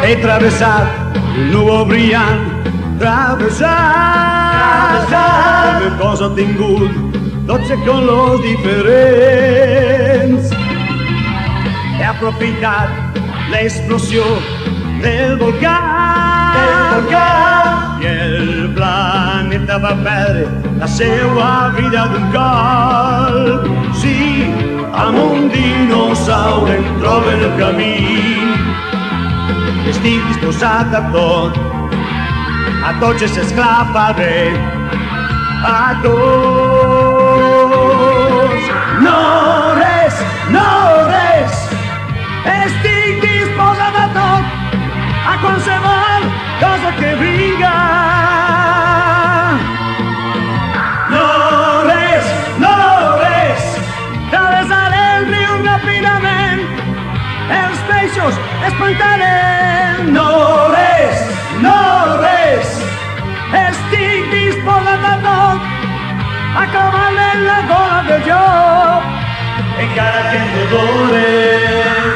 He travessat un núvol brillant, travessat. El meu cos ha tingut 12 colors diferents. He aprofitat l'explosió del volcà. I el planeta va perdre la seva vida d'un colp. Sí, amb un dinosaure em trobo en el camí. Estic disposat a tot, a tots els esclafaré, a tots. No res, no res, estic disposat a tot, a qualsevol cosa que vinga. No res, no res, travessaré el riu ràpidament, els peixos espantarem. No res, no res, estic disposat a tot, a clavar-me en la gola del joc, encara que em devore.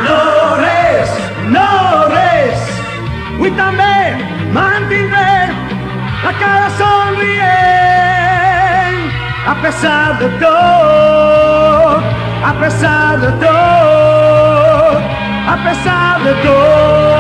No res, no res, vull també mantindré la cara somrient, a pesar de tot, a pesar de tot, a pesar de tot.